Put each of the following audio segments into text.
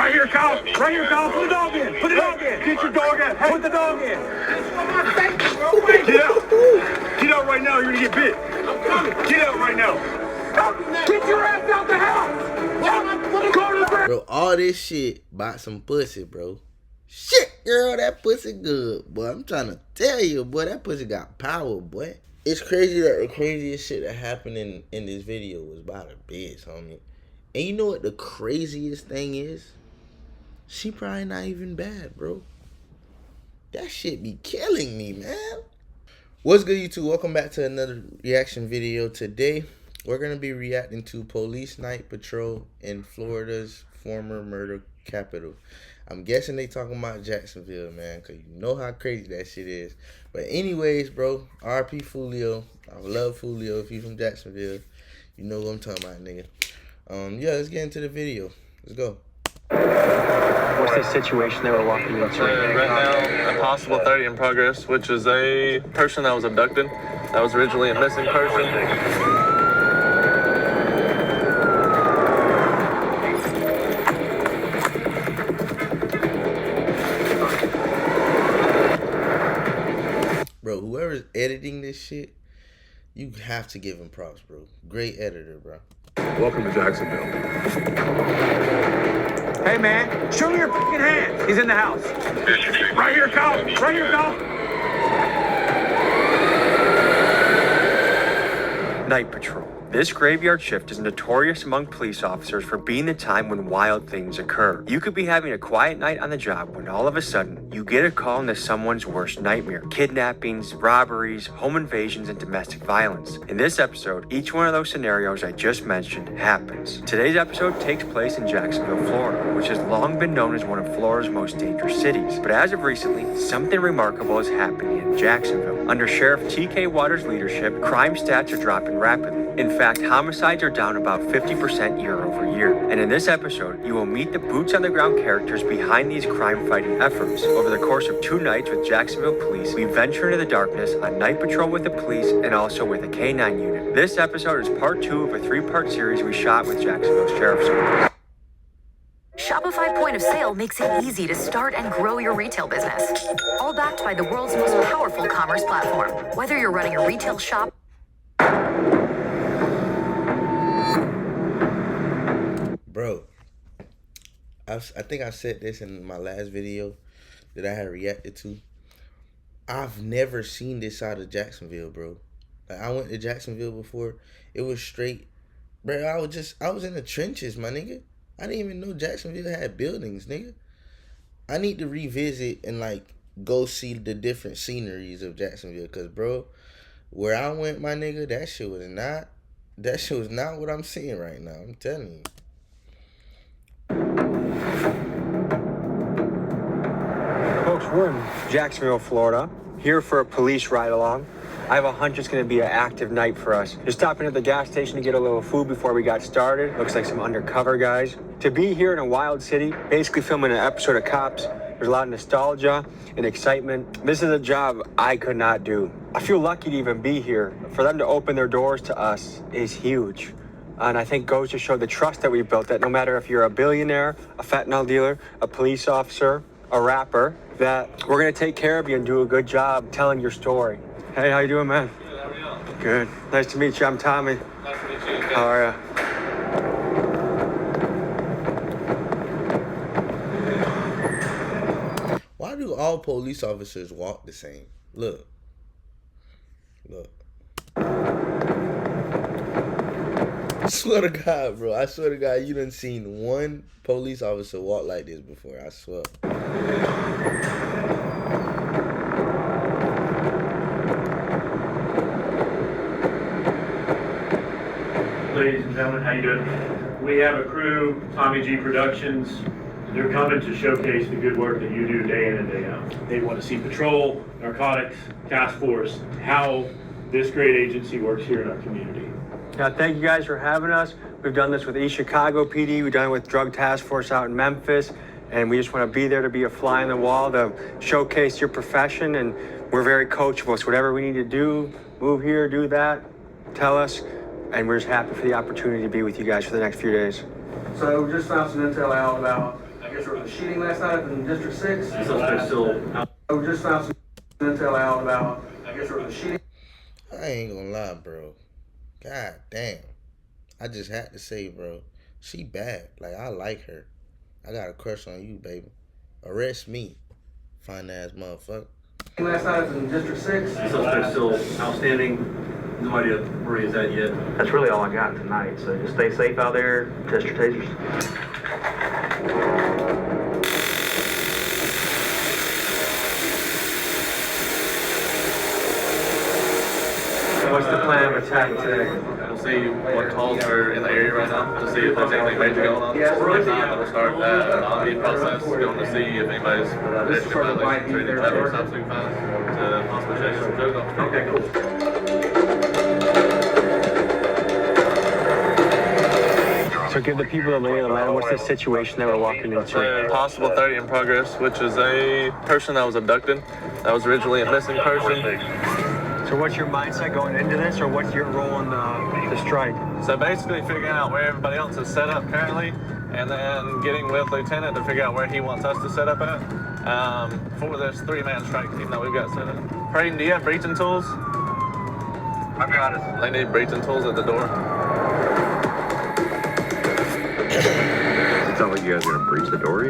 Right here, Kyle. Right here, Kyle. Put the dog in. Put the dog in. Get your dog in. Hey. Put the dog in. Get out. Get out right now. You're gonna get bit. I'm coming. Get out right now. Get your ass out the house. Bro, all this shit about some pussy, bro. Shit, girl, that pussy good, boy. I'm trying to tell you, boy, that pussy got power, boy. It's crazy that the craziest shit that happened in this video was about a bitch, homie. And you know what the craziest thing is? She probably not even bad, bro. That shit be killing me, man. What's good, YouTube? Welcome back to another reaction video. Today, we're going to be reacting to Police Night Patrol in Florida's former murder capital. I'm guessing they talking about Jacksonville, man, because you know how crazy that shit is. But anyways, bro, RP Foolio. I love Foolio. If you from Jacksonville, you know what I'm talking about, nigga. Yeah, let's get into the video. Let's go. What's the situation they were walking into? Right now, a possible 30 in progress, which is a person that was abducted. That was originally a missing person. Bro, whoever's editing this shit, you have to give him props, bro. Great editor, bro. Welcome to Jacksonville. Hey, man. Show me your fucking hands. He's in the house. Right here, Kyle. Right here, Kyle. Night Patrol. This graveyard shift is notorious among police officers for being the time when wild things occur. You could be having a quiet night on the job when all of a sudden you get a call into someone's worst nightmare. Kidnappings, robberies, home invasions, and domestic violence. In this episode, each one of those scenarios I just mentioned happens. Today's episode takes place in Jacksonville, Florida, which has long been known as one of Florida's most dangerous cities. But as of recently, something remarkable is happening in Jacksonville. Under Sheriff T.K. Waters' leadership, crime stats are dropping rapidly. In fact, homicides are down about 50% year over year. And in this episode, you will meet the boots-on-the-ground characters behind these crime-fighting efforts. Over the course of 2 nights with Jacksonville Police, we venture into the darkness on night patrol with the police and also with a K-9 unit. This episode is part 2 of a 3-part series we shot with Jacksonville Sheriff's Office. Shopify Point of Sale makes it easy to start and grow your retail business. All backed by the world's most powerful commerce platform. Whether you're running a retail shop, Bro, I think I said this in my last video that I had reacted to. I've never seen this side of Jacksonville, bro. Like, I went to Jacksonville before. It was straight, bro. I was in the trenches, my nigga. I didn't even know Jacksonville had buildings, nigga. I need to revisit and like go see the different sceneries of Jacksonville, because bro, where I went, my nigga, that shit was not what I'm seeing right now. I'm telling you. Folks, we're in Jacksonville, Florida, here for a police ride-along. I have a hunch it's going to be an active night for us. Just stopping at the gas station to get a little food before we got started. Looks like some undercover guys. To be here in a wild city, basically filming an episode of Cops, there's a lot of nostalgia and excitement. This is a job I could not do. I feel lucky to even be here. For them to open their doors to us is huge. And I think goes to show the trust that we built, that no matter if you're a billionaire, a fentanyl dealer, a police officer, a rapper, that we're gonna take care of you and do a good job telling your story. Hey, how you doing, man? Good, how are you? Good. Nice to meet you. I'm Tommy. Nice to meet you. How are you? Why do all police officers walk the same? Look. I swear to God, bro. I swear to God, you done seen one police officer walk like this before. I swear. Ladies and gentlemen, how you doing? We have a crew, Tommy G Productions. They're coming to showcase the good work that you do day in and day out. They want to see patrol, narcotics, task force, how this great agency works here in our community. Yeah, thank you guys for having us. We've done this with East Chicago PD. We've done it with Drug Task Force out in Memphis. And we just want to be there to be a fly on the wall to showcase your profession. And we're very coachable. So whatever we need to do, move here, do that, tell us. And we're just happy for the opportunity to be with you guys for the next few days. So we just found some intel out about guess there was a shooting last night in District 6. So they're still out. We just found some intel out about, I guess there was a shooting. I ain't gonna lie, bro. God damn. I just had to say, bro, she bad. Like, I like her. I got a crush on you, baby. Arrest me, fine ass motherfucker. Last night in District 6. So they're still outstanding. No idea where he's at yet. That's really all I got tonight, so just stay safe out there, test your tasers. What's the plan of attack today? We'll see what calls are in the area right now to see if there's anything major going on. If not, we'll start an audit process going to see if anybody's additional violations or any federal substitute fines to possibly change some drugs off. Okay, cool. So give the people the lay of the land. What's the situation that we're walking into? A possible 30 in progress, which is a person that was abducted. That was originally a missing person. So what's your mindset going into this, or what's your role in the strike? So basically figuring out where everybody else is set up currently, and then getting with Lieutenant to figure out where he wants us to set up at for this 3-man strike team that we've got set up. Creighton, do you have breaching tools? I've got it. They need breaching tools at the door. It sounds like you guys are gonna breach the door.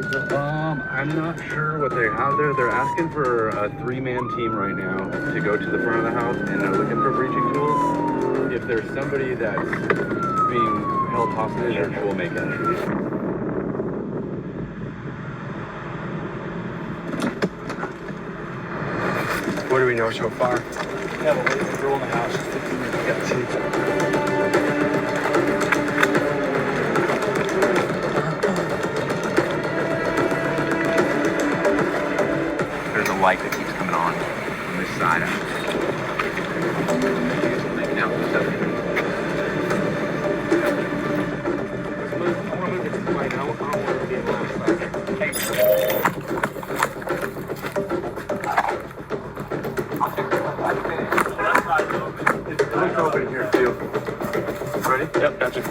I'm not sure what they have there. They're asking for a 3-man team right now to go to the front of the house, and they're looking for breaching tools. If there's somebody that's being held hostage, we'll make entry. What do we know so far? We have a little girl in the house. 15 minutes. There's a light that keeps coming on this side. Now, Let's open here too. Ready? Yep, gotcha.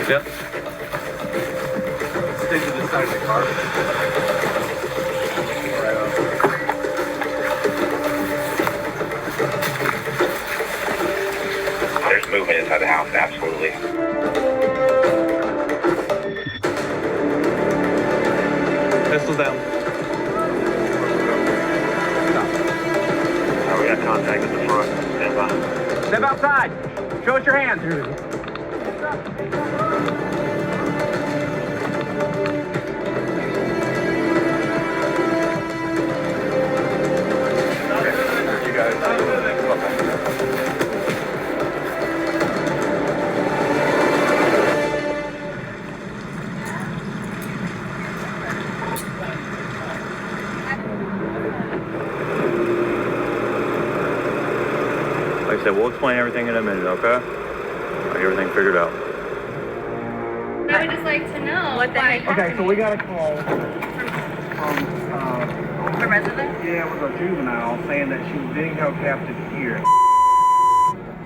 Yep. Stay to the side of the car. there's movement inside the house, absolutely. Pistols down. We got contact at the front. Stand by. Step outside. Show us your hands. You guys. Like I said, we'll explain everything in a minute, okay? I'll get everything figured out. I would just like to know what the heck. Okay, so we got a call from A resident? yeah, it was a juvenile saying that she was being held captive here.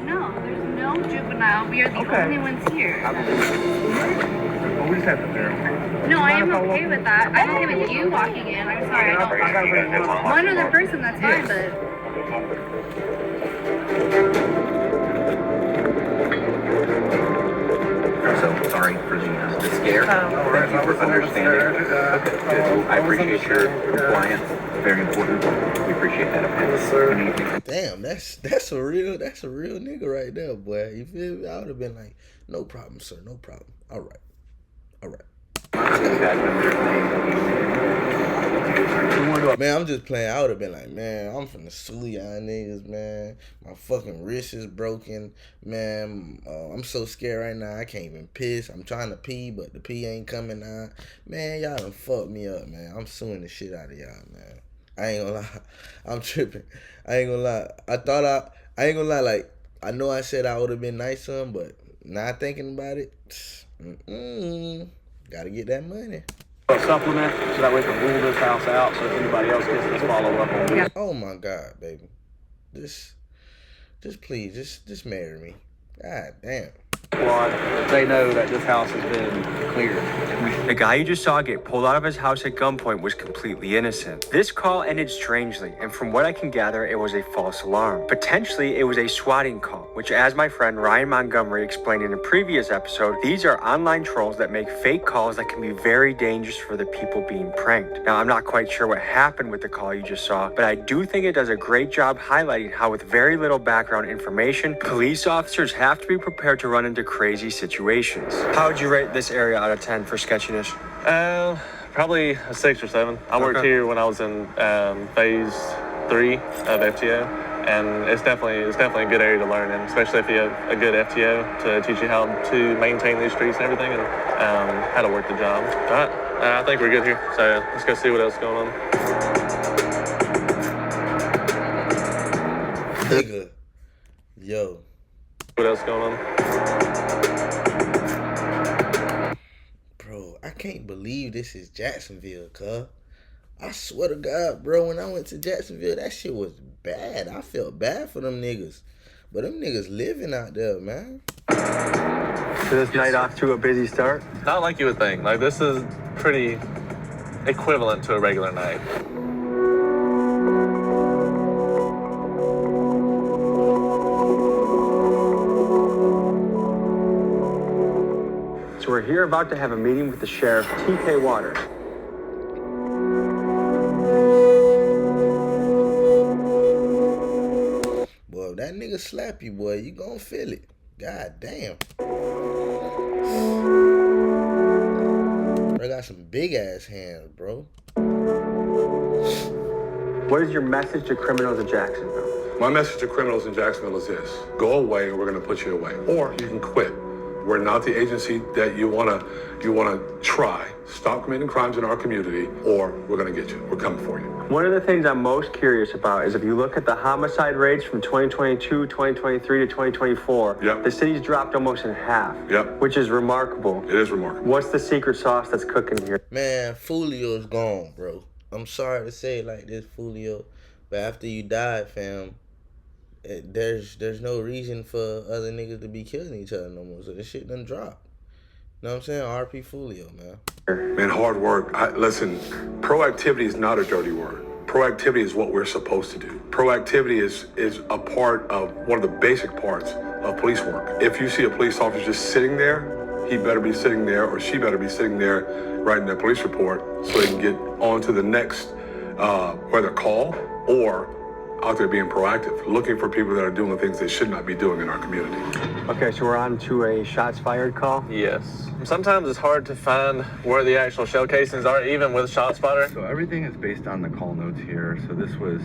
No, there's no juvenile. We are the only ones here. Well, we just have to verify. No, I am okay with that. I'm okay with you walking in. I'm sorry, I I gotta bring one other person, that's fine, but So, sorry for the scare. Thank you for understanding. Okay, good. I appreciate your compliance. Very important. We appreciate that. Okay. Damn, that's a real nigga right there, boy. You feel me? I would have been like, no problem, sir, no problem. All right. Man, I'm just playing. I would have been like, man, I'm finna sue y'all niggas, man. My fucking wrist is broken, man. I'm so scared right now. I can't even piss. I'm trying to pee, but the pee ain't coming out. Man, y'all done fucked me up, man. I'm suing the shit out of y'all, man. I ain't gonna lie. I'm tripping. I ain't gonna lie. I ain't gonna lie. Like, I know I said I would have been nice to him, but not thinking about it, gotta get that money. A supplement, so that way we can rule this house out, so if anybody else gets this, follow up on it. Oh my God, baby. Just please, just marry me. God damn. Squad, they know that this house has been cleared. The guy you just saw get pulled out of his house at gunpoint was completely innocent. This call ended strangely, and from what I can gather, it was a false alarm. Potentially, it was a swatting call, which, as my friend Ryan Montgomery explained in a previous episode, these are online trolls that make fake calls that can be very dangerous for the people being pranked. Now, I'm not quite sure what happened with the call you just saw, but I do think it does a great job highlighting how, with very little background information, police officers have to be prepared to run into crazy situations. How would you rate this area out of 10 for sketchiness? Probably a 6 or 7. I worked here when I was in phase 3 of FTO, and it's definitely a good area to learn in, especially if you have a good FTO to teach you how to maintain these streets and everything, and how to work the job. All right, I think we're good here, so let's go see what else is going on. Nigga. Yo. What else is going on? Bro, I can't believe this is Jacksonville, cuz. I swear to God, bro, when I went to Jacksonville, that shit was bad. I felt bad for them niggas. But them niggas living out there, man. So this night off to a busy start? Not like you would think. Like, this is pretty equivalent to a regular night. So we're here about to have a meeting with the sheriff, TK Waters. Boy, if that nigga slap you, boy, you gon' feel it. God damn. Bro, got some big ass hands, bro. What is your message to criminals in Jacksonville? My message to criminals in Jacksonville is this: go away, or we're going to put you away, or you can quit. We're not the agency that you wanna try. Stop committing crimes in our community, or we're gonna get you. We're coming for you. One of the things I'm most curious about is if you look at the homicide rates from 2022, 2023 to 2024, Yep. the city's dropped almost in half, Yep. which is remarkable. It is remarkable. What's the secret sauce that's cooking here? Man, Fulio's gone, bro. I'm sorry to say it like this, Fulio, but after you died, fam, there's no reason for other niggas to be killing each other no more. So this shit done dropped. You know what I'm saying? RP Fulio, man. Man, hard work. Listen, proactivity is not a dirty word. Proactivity is what we're supposed to do. Proactivity is a part of one of the basic parts of police work. If you see a police officer just sitting there, he better be sitting there, or she better be sitting there writing their police report so they can get on to the next, whether call or out there being proactive, looking for people that are doing the things they should not be doing in our community. Okay, so we're on to a shots fired call? Yes. Sometimes it's hard to find where the actual shell casings are, even with ShotSpotter. So everything is based on the call notes here. So this was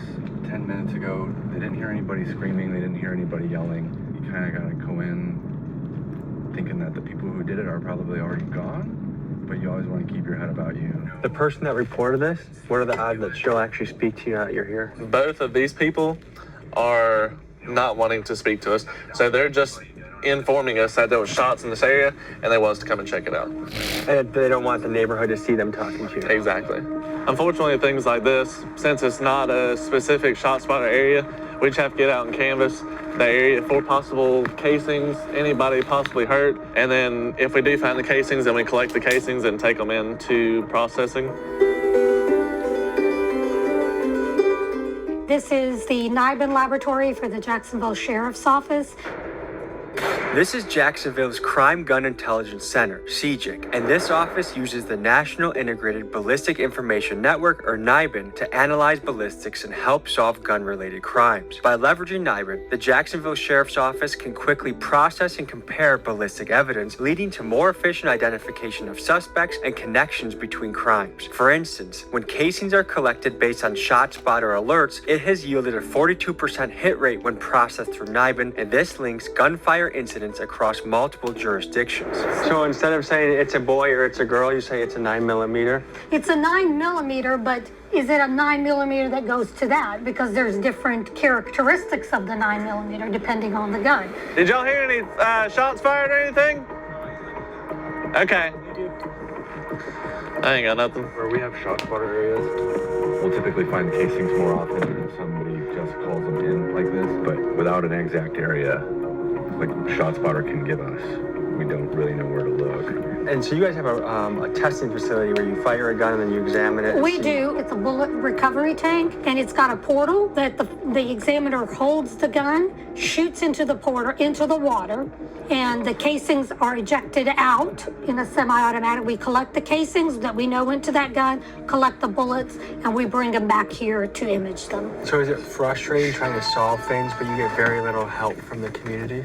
10 minutes ago. They didn't hear anybody screaming. They didn't hear anybody yelling. You kind of got to go in thinking that the people who did it are probably already gone, but you always want to keep your head about you. The person that reported this, what are the odds that she'll actually speak to you now that you're here? Both of these people are not wanting to speak to us, so they're just informing us that there was shots in this area and they want us to come and check it out. And they don't want the neighborhood to see them talking to you. Exactly. Unfortunately, things like this, since it's not a specific ShotSpotter area, we just have to get out and canvass the area for possible casings, anybody possibly hurt, and then if we do find the casings, then we collect the casings and take them into processing. This is the NIBIN laboratory for the Jacksonville Sheriff's Office. This is Jacksonville's Crime Gun Intelligence Center, CJIC, and this office uses the National Integrated Ballistic Information Network, or NIBIN, to analyze ballistics and help solve gun-related crimes. By leveraging NIBIN, the Jacksonville Sheriff's Office can quickly process and compare ballistic evidence, leading to more efficient identification of suspects and connections between crimes. For instance, when casings are collected based on ShotSpotter alerts, it has yielded a 42% hit rate when processed through NIBIN, and this links gunfire incidents across multiple jurisdictions. So instead of saying it's a boy or it's a girl, you say it's a 9mm? It's a 9mm, but is it a 9mm that goes to that? Because there's different characteristics of the 9mm depending on the gun. Did y'all hear any shots fired or anything? Okay. I ain't got nothing. Where we have shot spotter areas, we'll typically find casings more often if somebody just calls them in like this. But without an exact area, like shot spotter can give us, we don't really know where to look. And so you guys have a testing facility where you fire a gun and then you examine it? We do. It's a bullet recovery tank, and it's got a portal that the examiner holds the gun, shoots into the portal, into the water, and the casings are ejected out in a semi-automatic. We collect the casings that we know into that gun, collect the bullets, and we bring them back here to image them. So is it frustrating trying to solve things, but you get very little help from the community?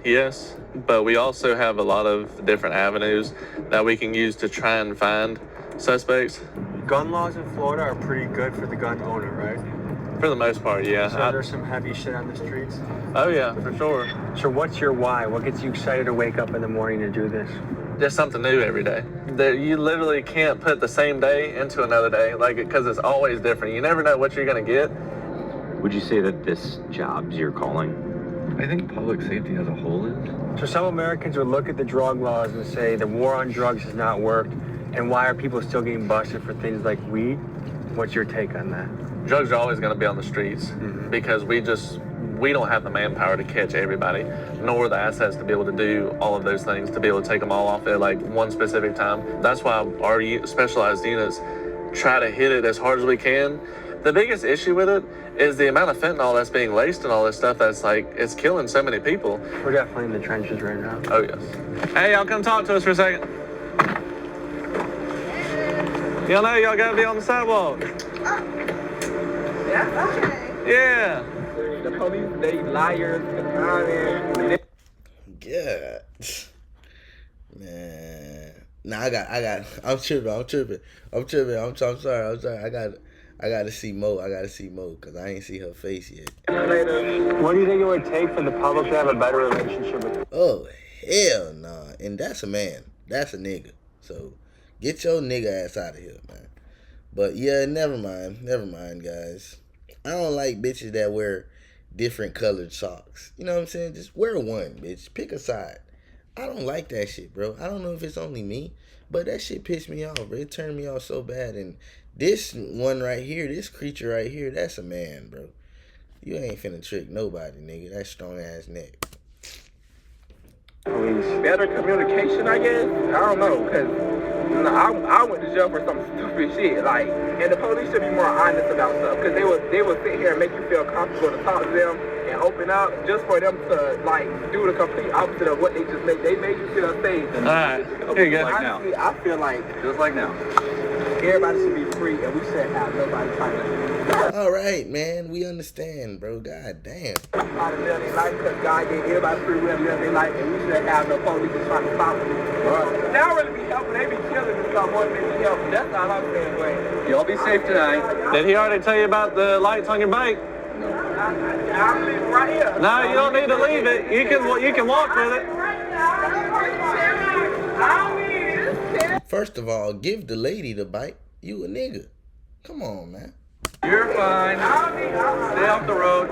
Yes, but we also have a lot of different avenues that we can use to try and find suspects. Gun laws in Florida are pretty good for the gun owner, right? For the most part, yeah. So there's some heavy shit on the streets? Oh yeah, for sure. So what's your why? What gets you excited to wake up in the morning to do this? Just something new every day. You literally can't put the same day into another day, like, because it's always different. You never know what you're gonna get. Would you say that this job's your calling? I think public safety as a whole is. So some Americans would look at the drug laws and say the war on drugs has not worked, and why are people still getting busted for things like weed? What's your take on that? Drugs are always gonna be on the streets because we don't have the manpower to catch everybody, nor the assets to be able to do all of those things, to be able to take them all off at like one specific time. That's why our specialized units try to hit it as hard as we can. The biggest issue with it is the amount of fentanyl that's being laced and all this stuff that's like, it's killing so many people. We're definitely in the trenches right now. Oh yes. Hey, y'all come talk to us for a second. Y'all know y'all gotta be on the sidewalk. Yeah, okay. Yeah. The police, they liars, God. Man. Nah, I'm tripping. I'm sorry. I gotta see Mo. Because I ain't see her face yet. What do you think it would take for the public to have a better relationship with? Oh, hell nah. And that's a man. That's a nigga. So get your nigga ass out of here, man. But yeah, never mind, guys. I don't like bitches that wear different colored socks. You know what I'm saying? Just wear one, bitch. Pick a side. I don't like that shit, bro. I don't know if it's only me, but that shit pissed me off, bro. It turned me off so bad. And this one right here, this creature right here, that's a man, bro. You ain't finna trick nobody, nigga. That strong ass neck. better communication, I guess. I don't know, because I went to jail for some stupid shit, like, and the police should be more honest about stuff, because they would sit here and make you feel comfortable to talk to them and open up, just for them to, like, do the complete opposite of what they just made. They made you feel safe. All right, here you go. Honestly, I feel like, just like now, everybody should be free, and we should have nobody trying to. All right, man, we understand, bro. God damn. Out of their life, because God gave everybody free will to live their life, and we should have no police trying to stop them. They don't really be helping. They be killing and stuff more than they be helping. That's all I'm saying, Wayne. Y'all be safe tonight. Did he already tell you about the lights on your bike? I'm leaving right here. No, you don't need to leave it. You can walk with it. First of all, give the lady the bike. You a nigga. Come on, man. You're fine. Stay off the road.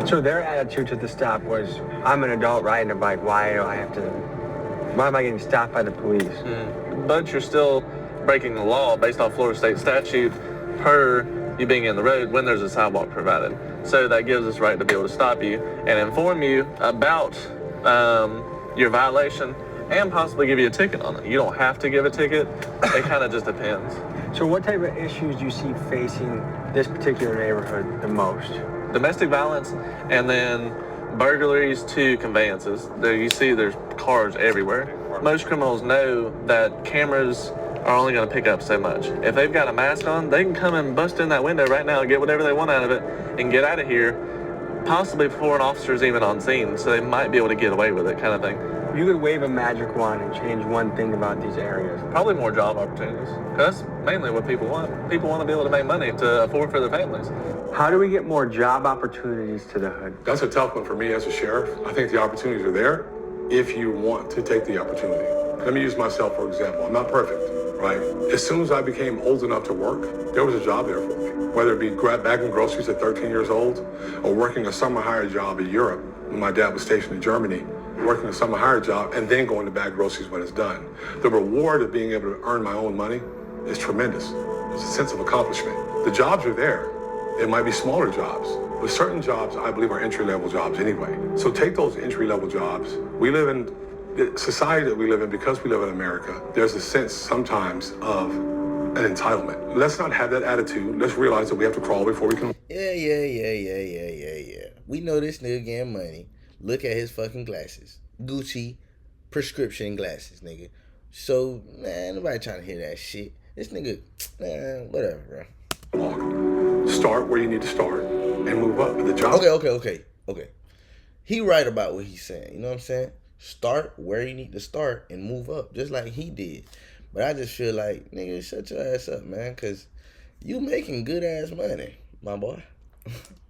So their attitude to the stop was, I'm an adult riding a bike. Why am I getting stopped by the police? But you're still breaking the law based on Florida state statute per you being in the road when there's a sidewalk provided. So that gives us right to be able to stop you and inform you about your violation and possibly give you a ticket on it. You don't have to give a ticket. It kind of just depends. So what type of issues do you see facing this particular neighborhood the most? Domestic violence and then burglaries to conveyances. You see there's cars everywhere. Most criminals know that cameras are only going to pick up so much. If they've got a mask on, they can come and bust in that window right now and get whatever they want out of it and get out of here, possibly before an officer's even on scene, so they might be able to get away with it, kind of thing. If you could wave a magic wand and change one thing about these areas. Probably more job opportunities. That's mainly what people want. People want to be able to make money to afford for their families. How do we get more job opportunities to the hood? That's a tough one for me as a sheriff. I think the opportunities are there if you want to take the opportunity. Let me use myself for example. I'm not perfect, right? As soon as I became old enough to work, there was a job there for me. Whether it be bagging groceries at 13 years old or working a summer hire job in Europe when my dad was stationed in Germany working a summer hire job, and then going to bag groceries when it's done. The reward of being able to earn my own money is tremendous. It's a sense of accomplishment. The jobs are there. It might be smaller jobs, but certain jobs I believe are entry-level jobs anyway. So take those entry-level jobs. We live in the society that we live in, because we live in America, there's a sense sometimes of an entitlement. Let's not have that attitude. Let's realize that we have to crawl before we can. Yeah. We know this nigga getting money. Look at his fucking glasses. Gucci prescription glasses, nigga. So, man, nobody trying to hear that shit. This nigga, man, whatever, bro. Start where you need to start and move up. The job. Okay. He right about what he's saying. You know what I'm saying? Start where you need to start and move up, just like he did. But I just feel like, nigga, shut your ass up, man, because you making good ass money, my boy.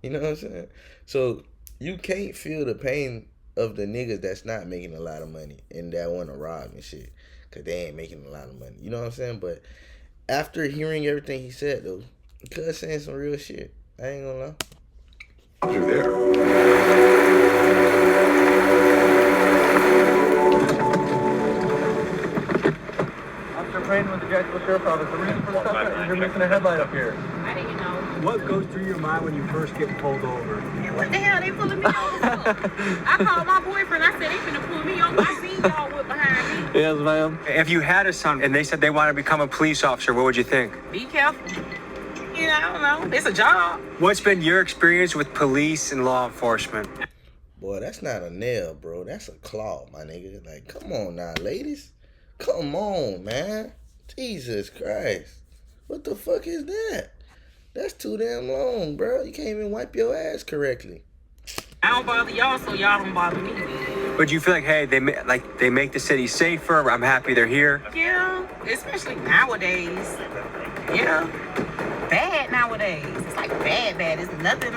You know what I'm saying? So you can't feel the pain of the niggas that's not making a lot of money and that want to rob and shit, because they ain't making a lot of money. You know what I'm saying? But after hearing everything he said, though, cuz saying some real shit. I ain't gonna lie. You're there. Training with the Jacksonville Sheriff's Office. The reason for the suspect is you're missing a headlight up here. I didn't know. What goes through your mind when you first get pulled over? What the hell? They pulling me over? I called my boyfriend. I said they finna pull me over. I seen y'all with behind me. Yes, ma'am. If you had a son and they said they want to become a police officer, what would you think? Be careful. You know, I don't know. It's a job. What's been your experience with police and law enforcement? Boy, that's not a nail, bro. That's a claw, my nigga. Like, come on now, ladies. Come on, man. Jesus Christ. What the fuck is that? That's too damn long, bro. You can't even wipe your ass correctly. I don't bother y'all, so y'all don't bother me. But you feel like, hey, they make the city safer. I'm happy they're here. Yeah, especially nowadays. Yeah, bad nowadays. It's like bad. It's nothing.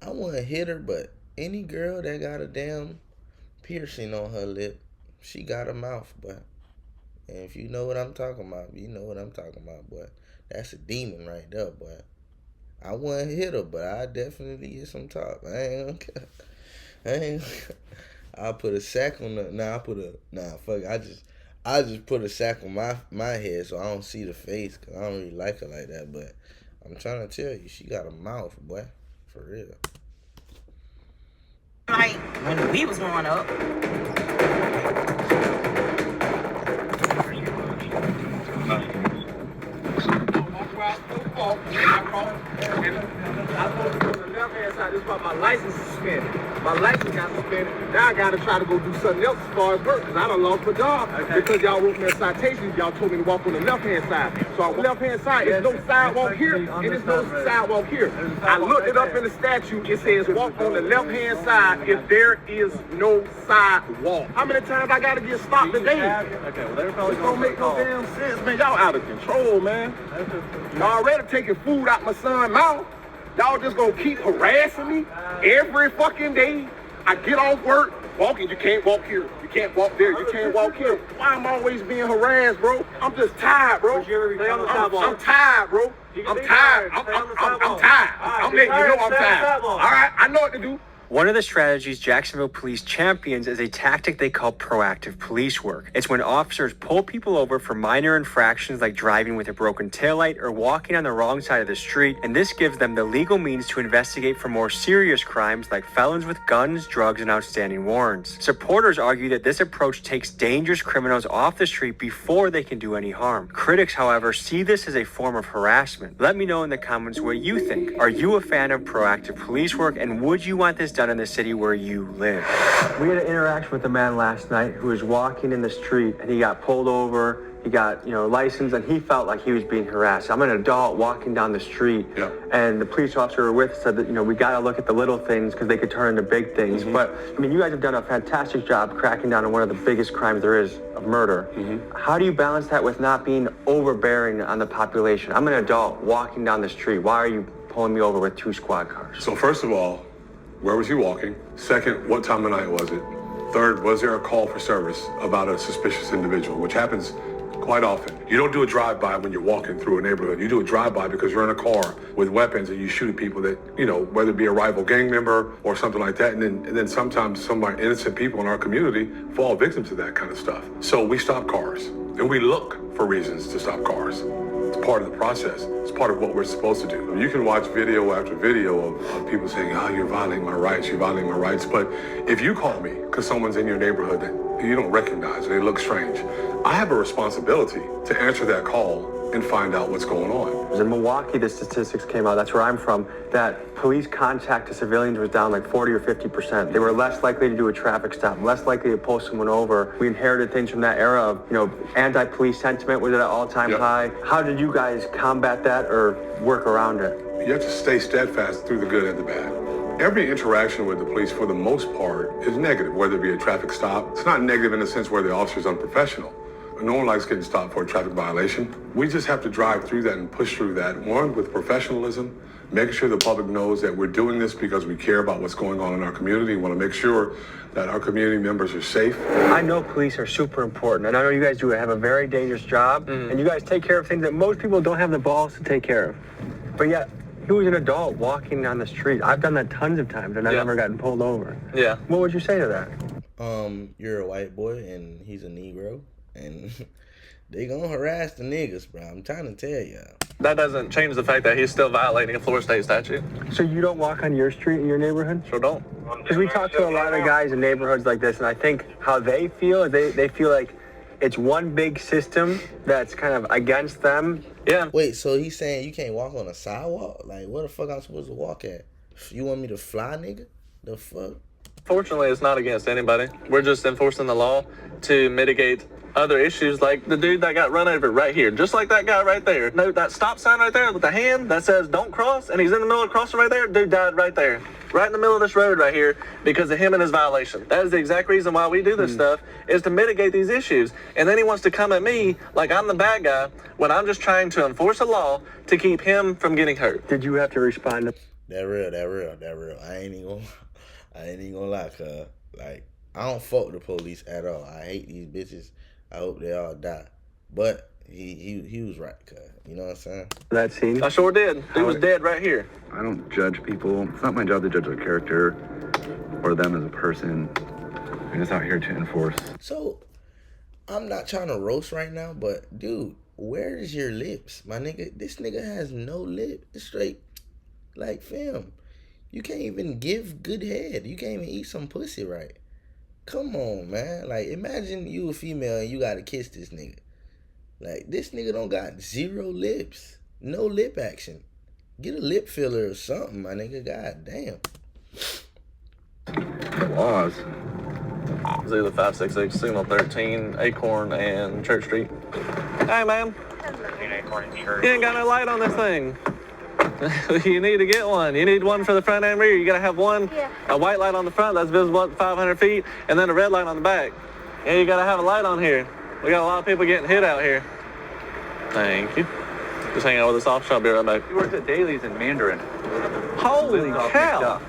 I want to hit her, but any girl that got a damn piercing on her lip, she got a mouth, boy. And if you know what I'm talking about, you know what I'm talking about, boy. That's a demon right there, boy. I wouldn't hit her, but I definitely get some top. I ain't gonna I'll put a sack on the, fuck it. I just put a sack on my head so I don't see the face, because I don't really like her like that, but I'm trying to tell you, she got a mouth, boy. For real. Like, when we was growing up. This is why my license is suspended. My license got suspended. Now I gotta try to go do something else as far as work, because I done lost my job. Okay. Because y'all wrote me a citation, y'all told me to walk on the left-hand side. So on the left-hand side, there's no sidewalk here, and there's no sidewalk here. I looked it up in the statute. It says walk on the left-hand side if there is no sidewalk. How many times I gotta get stopped today? Okay, well, they're probably don't make no damn sense, man. Y'all out of control, man. Y'all already taking food out my son's mouth. Y'all just gonna keep harassing me every fucking day. I get off work, walking, you can't walk here, you can't walk there, you can't walk here. Why am I always being harassed, bro? I'm just tired, bro. I'm tired, bro. I'm tired. I'm tired. I'm letting you know I'm tired. All right, I know what to do. One of the strategies Jacksonville Police champions is a tactic they call proactive police work. It's when officers pull people over for minor infractions like driving with a broken taillight or walking on the wrong side of the street, and this gives them the legal means to investigate for more serious crimes like felons with guns, drugs, and outstanding warrants. Supporters argue that this approach takes dangerous criminals off the street before they can do any harm. Critics, however, see this as a form of harassment. Let me know in the comments what you think. Are you a fan of proactive police work, and would you want this done in the city where you live? We had an interaction with a man last night who was walking in the street and he got pulled over. He got, license, and he felt like he was being harassed. I'm an adult walking down the street, and the police officer we were with said that, we got to look at the little things because they could turn into big things. But, you guys have done a fantastic job cracking down on one of the biggest crimes there is, of murder. How do you balance that with not being overbearing on the population? I'm an adult walking down the street. Why are you pulling me over with 2 squad cars? So first of all, where was he walking? Second, what time of night was it? Third, was there a call for service about a suspicious individual, which happens quite often. You don't do a drive-by when you're walking through a neighborhood. You do a drive-by because you're in a car with weapons and you shoot at people that, you know, whether it be a rival gang member or something like that. And then sometimes some of our innocent people in our community fall victim to that kind of stuff. So we stop cars and we look for reasons to stop cars. It's part of the process. It's part of what we're supposed to do. You can watch video after video of people saying, oh, you're violating my rights, you're violating my rights. But if you call me because someone's in your neighborhood that you don't recognize or they look strange, I have a responsibility to answer that call and find out what's going on. In Milwaukee, the statistics came out, that's where I'm from, that police contact to civilians was down like 40 or 50%. They were less likely to do a traffic stop, less likely to pull someone over. We inherited things from that era of, you know, anti-police sentiment was at an all-time high. How did you guys combat that or work around it? You have to stay steadfast through the good and the bad. Every interaction with the police, for the most part, is negative, whether it be a traffic stop. It's not negative in the sense where the officer's unprofessional. No one likes getting stopped for a traffic violation. We just have to drive through that and push through that, one, with professionalism, making sure the public knows that we're doing this because we care about what's going on in our community. We want to make sure that our community members are safe. I know police are super important, and I know you guys do have a very dangerous job, and you guys take care of things that most people don't have the balls to take care of. But yet, he was an adult walking down the street. I've done that tons of times, and I've never gotten pulled over. Yeah. What would you say to that? You're a white boy, and he's a Negro. And they gonna harass the niggas, bro. I'm trying to tell y'all. That doesn't change the fact that he's still violating a Florida state statute. So you don't walk on your street in your neighborhood? Sure don't. Because we talk to a lot of guys in neighborhoods like this, and I think how they feel, they feel like it's one big system that's kind of against them. Yeah. Wait, so he's saying you can't walk on a sidewalk? Like, where the fuck I'm supposed to walk at? You want me to fly, nigga? The fuck? Fortunately, it's not against anybody. We're just enforcing the law to mitigate other issues like the dude that got run over right here, just like that guy right there. No, that stop sign right there with the hand that says don't cross, and he's in the middle of the crossing right there. Dude died right there, right in the middle of this road right here because of him and his violation. That is the exact reason why we do this stuff, is to mitigate these issues. And then he wants to come at me like I'm the bad guy when I'm just trying to enforce a law to keep him from getting hurt. Did you have to respond to that real? I ain't even gonna lie, cuz. Like, I don't fuck with the police at all. I hate these bitches. I hope they all die. But he was right, cuz. You know what I'm saying? that scene? I sure did. He was dead right here. I don't judge people. It's not my job to judge their character or them as a person. I'm just out here to enforce. So, I'm not trying to roast right now, but dude, where is your lips? My nigga, this nigga has no lip. It's straight, like, fam. You can't even give good head. You can't even eat some pussy right. Come on, man. Like, imagine you a female and you gotta kiss this nigga. Like, this nigga don't got zero lips. No lip action. Get a lip filler or something, my nigga. God damn. The laws. It's either 566, Signal 13, Acorn, and Church Street. Hey, ma'am. You ain't got no light on this thing. You need to get one. You need one for the front and rear. You gotta have one, a white light on the front that's visible up to 500 feet, and then a red light on the back. Yeah, you gotta have a light on here. We got a lot of people getting hit out here. Thank you. Just hang out with us off. I'll be right back. She works at Daly's in Mandarin. Holy cow!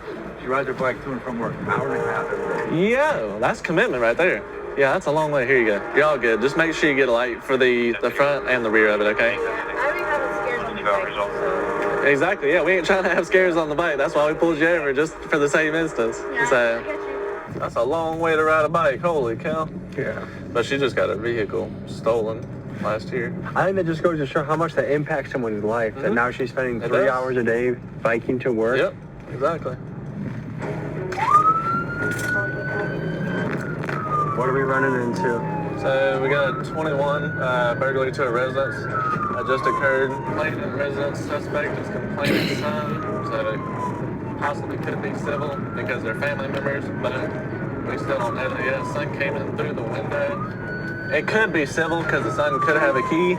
She rides her bike to and from work, an hour and a half every day. Yo, that's commitment right there. Yeah, that's a long way. Here you go. You're all good. Just make sure you get a light for the front and the rear of it, okay? I already have a scares on the bike, so... Exactly, yeah. We ain't trying to have scares on the bike. That's why we pulled you over, just for the same instance. Yeah, So, I get you. that's a long way to ride a bike. Holy cow. Yeah. But she just got her vehicle stolen last year. I think that just goes to show how much that impacts someone's life. That now she's spending It 3 does. hours a day biking to work. Yep, exactly. What are we running into? So we got a 21 burglary to a residence that just occurred. Complainant residence suspect is complaining son, so possibly could be civil because they're family members, but we still don't know that yet. Son came in through the window. It could be civil because the son could have a key,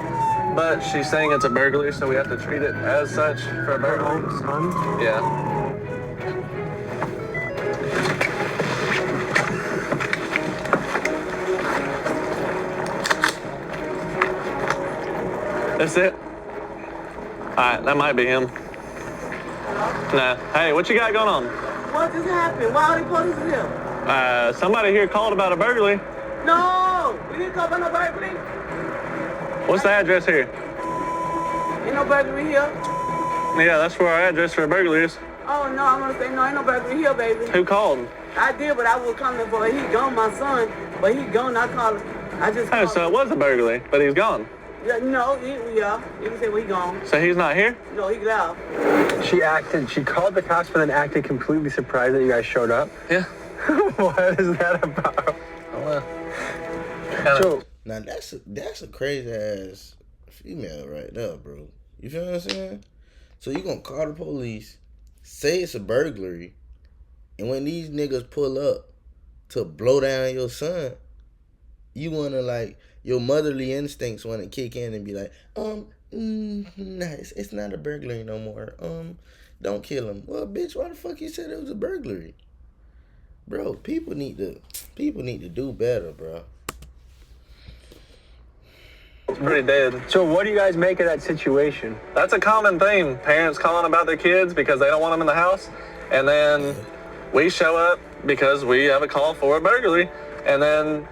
but she's saying it's a burglary, so we have to treat it as such for a burglary. Son? Yeah. That's it? Alright, that might be him. Nah. Hey, what you got going on? What just happened? Why are they posting him? Somebody here called about a burglary. No! We didn't call about no burglary. What's the address here? Ain't no burglary here. Yeah, that's where our address for a burglary is. Oh, no, I'm gonna say no, ain't no burglary here, baby. Who called? I did, but I was coming for, he gone, my son, but he gone, I called, I just Oh, called. so it was a burglary, but he's gone. Yeah, no, yeah, you can say, well, he gone. So he's not here? No, he left. She called the cops, but then acted completely surprised that you guys showed up. Yeah. What is that about? Oh, well. So, now that's a crazy ass female right there, bro. You feel what I'm saying? So you gonna call the police, say it's a burglary, and when these niggas pull up to blow down your son, you wanna like your motherly instincts wanna kick in and be like, nah, it's not a burglary no more. Don't kill him. Well, bitch, why the fuck you said it was a burglary? Bro, people need to do better, bro. It's pretty dead. so what do you guys make of that situation? That's a common theme. Parents calling about their kids because they don't want them in the house. And then we show up because we have a call for a burglary. And then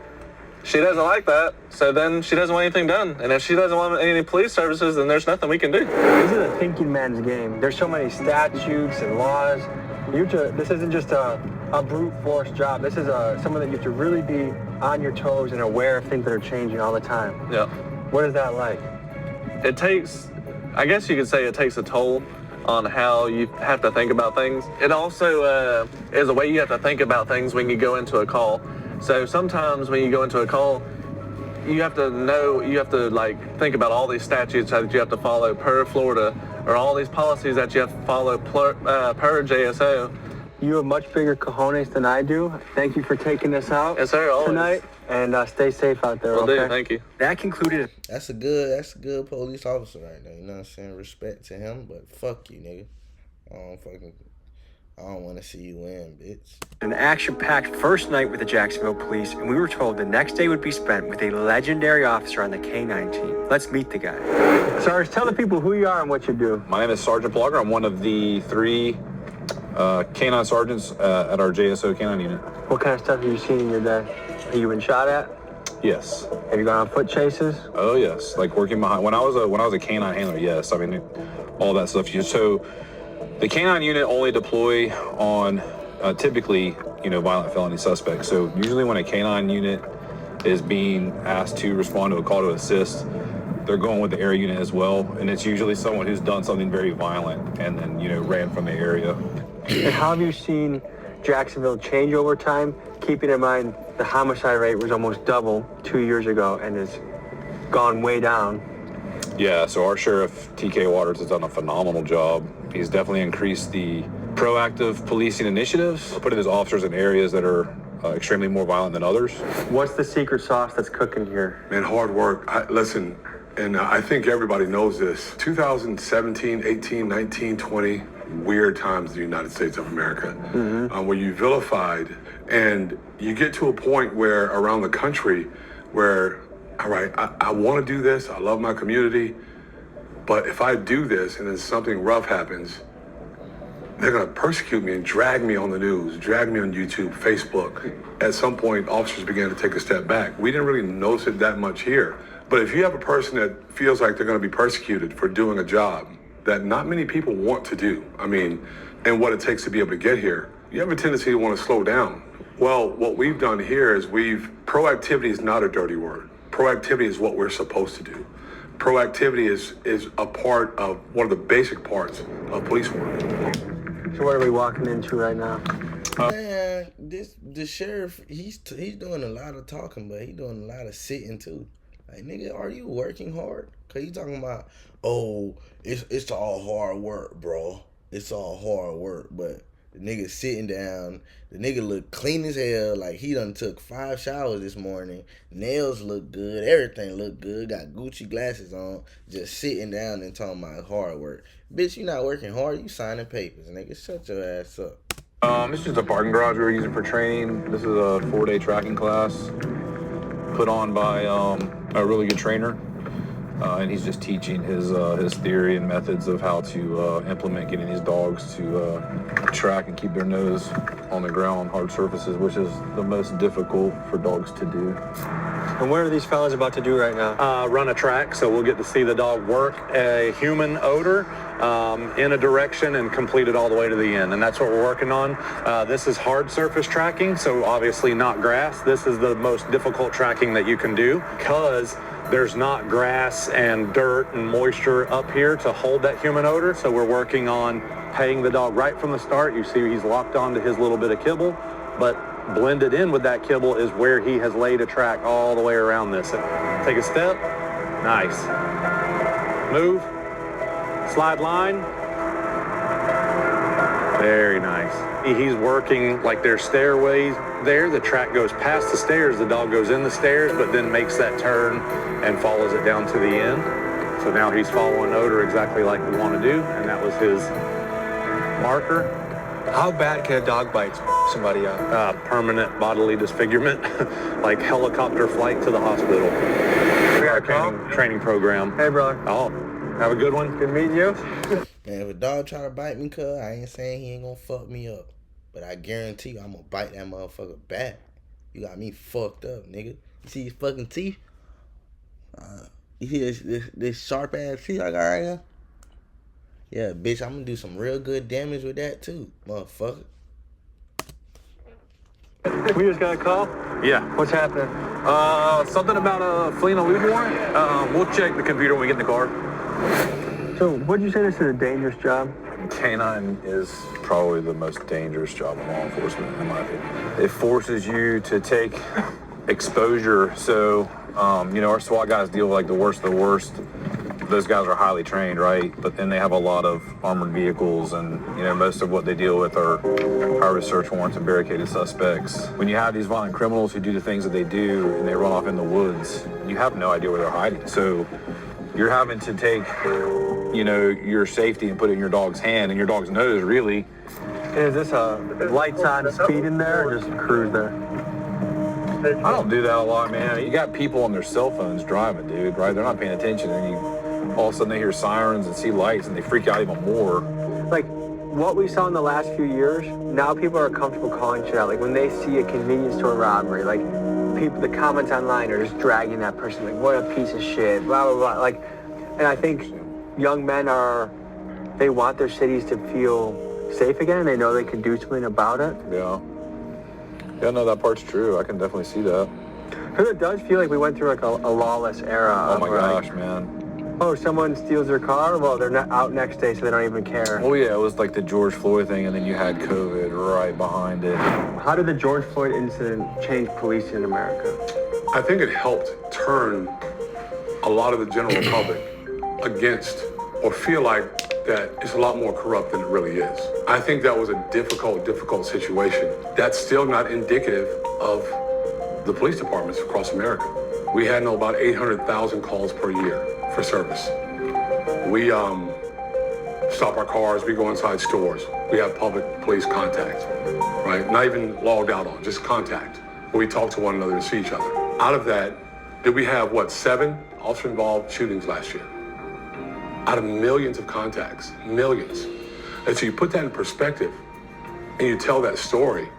she doesn't like that. So then she doesn't want anything done. And if she doesn't want any police services, then there's nothing we can do. This is a thinking man's game. There's so many statutes and laws. This isn't just a brute force job. This is someone that you have to really be on your toes and aware of things that are changing all the time. Yeah. What is that like? It takes, I guess you could say it takes a toll on how you have to think about things. It also is a way you have to think about things when you go into a call. So sometimes when you go into a call, you have to like think about all these statutes that you have to follow per Florida, or all these policies that you have to follow per JSO. You have much bigger cojones than I do. Thank you for taking us out tonight, and stay safe out there. Will okay? do, thank you. That concluded. That's a good police officer right there. You know what I'm saying? Respect to him, but fuck you, nigga. I don't want to see you win, bitch. An action-packed first night with the Jacksonville Police, and we were told the next day would be spent with a legendary officer on the K-9 team. Let's meet the guy. Sarge, tell the people who you are and what you do. My name is Sergeant Blogger. I'm one of the 3 K-9 sergeants at our JSO K-9 unit. What kind of stuff have you seen in your day? Have you been shot at? Yes. Have you gone on foot chases? Oh yes, like working behind. When I was a K-9 handler, yes. I mean, all that stuff. So the K-9 unit only deploy on typically, violent felony suspects. So usually when a K-9 unit is being asked to respond to a call to assist, they're going with the area unit as well, and it's usually someone who's done something very violent and then ran from the area. And how have you seen Jacksonville change over time, keeping in mind the homicide rate was almost double 2 years ago and has gone way down? Yeah, so our sheriff, TK Waters, has done a phenomenal job. He's definitely increased the proactive policing initiatives, putting his officers in areas that are extremely more violent than others. What's the secret sauce that's cooking here? Man, hard work. Listen, and I think everybody knows this. 2017, 18, 19, 20, weird times in the United States of America, where you vilified, and you get to a point where around the country where, all right, I want to do this, I love my community, but if I do this and then something rough happens, they're going to persecute me and drag me on the news, drag me on YouTube, Facebook. At some point, officers began to take a step back. We didn't really notice it that much here. But if you have a person that feels like they're going to be persecuted for doing a job that not many people want to do, and what it takes to be able to get here, you have a tendency to want to slow down. Well, what we've done here is proactivity is not a dirty word. Proactivity is what we're supposed to do. Proactivity is a part of one of the basic parts of police work. So what are we walking into right now? Man, the sheriff, he's doing a lot of talking, but he's doing a lot of sitting too. Like, nigga, are you working hard? Cause you talking about, it's all hard work, bro. It's all hard work, but the nigga sitting down, the nigga look clean as hell, like he done took 5 showers this morning. Nails look good, everything look good, got Gucci glasses on, just sitting down and talking about hard work. Bitch, you not working hard, you signing papers, nigga. Shut your ass up. This is just a parking garage we were using for training. This is a 4-day tracking class put on by a really good trainer. and he's just teaching his theory and methods of how to implement getting these dogs to track and keep their nose on the ground on hard surfaces, which is the most difficult for dogs to do. And what are these fellas about to do right now? Run a track, so we'll get to see the dog work a human odor in a direction and complete it all the way to the end. And that's what we're working on. This is hard surface tracking, so obviously not grass. This is the most difficult tracking that you can do because there's not grass and dirt and moisture up here to hold that human odor. So we're working on paying the dog right from the start. You see he's locked onto his little bit of kibble, but blended in with that kibble is where he has laid a track all the way around this. Take a step. Nice. Move. Slide line. Very nice. He's working like there's stairways there. The track goes past the stairs. The dog goes in the stairs, but then makes that turn and follows it down to the end. So now he's following odor exactly like we want to do, and that was his marker. How bad can a dog bite somebody up? Permanent bodily disfigurement, like helicopter flight to the hospital. We got a training program. Hey, brother. Oh, have a good one. Good meeting you. Man, if a dog try to bite me, cuz, I ain't saying he ain't gonna fuck me up. But I guarantee you, I'm gonna bite that motherfucker back. You got me fucked up, nigga. You see his fucking teeth? You see this sharp ass teeth I got right here? Yeah, bitch, I'm gonna do some real good damage with that too, motherfucker. We just got a call? Yeah. What's happening? Something about fleeing a lead warrant. We'll check the computer when we get in the car. So, what'd you say this is a dangerous job? Canine is probably the most dangerous job in law enforcement, in my opinion. It forces you to take exposure. So, our SWAT guys deal with like the worst of the worst. Those guys are highly trained, right? But then they have a lot of armored vehicles, and most of what they deal with are high-risk search warrants and barricaded suspects. When you have these violent criminals who do the things that they do and they run off in the woods, you have no idea where they're hiding. So you're having to take, your safety and put it in your dog's hand and your dog's nose, really. Is this a lights on speed in there or just cruise there? I don't do that a lot, man. You got people on their cell phones driving, dude, right? They're not paying attention, and all of a sudden they hear sirens and see lights and they freak out even more. Like what we saw in the last few years, now people are comfortable calling shit out. Like when they see a convenience store robbery, like the comments online are just dragging that person, like what a piece of shit, blah, blah, blah. Like, and I think young men they want their cities to feel safe again, and they know they can do something about it. Yeah, no, that part's true. I can definitely see that. Because it does feel like we went through like a lawless era. Oh my gosh, man. Oh, someone steals their car? Well, they're not out next day, so they don't even care. Oh yeah, it was like the George Floyd thing, and then you had COVID right behind it. How did the George Floyd incident change policing in America? I think it helped turn a lot of the general public against or feel like that it's a lot more corrupt than it really is. I think that was a difficult situation. That's still not indicative of the police departments across America. We had about 800,000 calls per year for service. We stop our cars, we go inside stores. We have public police contact, right? Not even logged out on, just contact, where we talk to one another and see each other. Out of that, did we have, 7 officer-involved shootings last year? Out of millions of contacts, millions. And so you put that in perspective and you tell that story,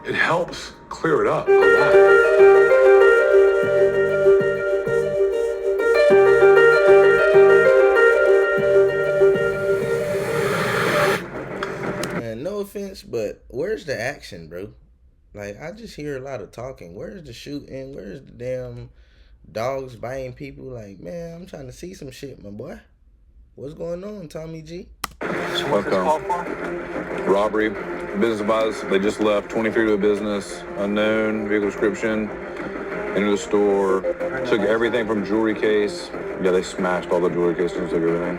it helps clear it up a lot. Man, no offense, but where's the action, bro? Like, I just hear a lot of talking. Where's the shooting? Where's the damn dogs biting people? Like, man, I'm trying to see some shit, my boy. What's going on, Tommy G? So what's this call for? Robbery, business advisors, they just left, 23 to a business, unknown, vehicle description, into the store, took everything from jewelry case. Yeah, they smashed all the jewelry cases and took everything.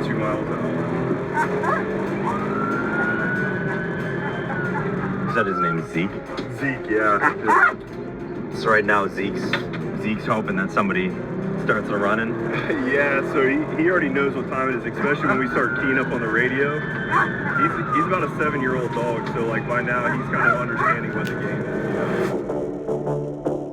2 miles out. Is that his name, Zeke? Zeke, yeah. So right now, Zeke's hoping that somebody starts a running. Yeah, so he already knows what time it is, especially when we start keying up on the radio. He's about a 7-year-old dog, so like by now he's kind of understanding what the game is.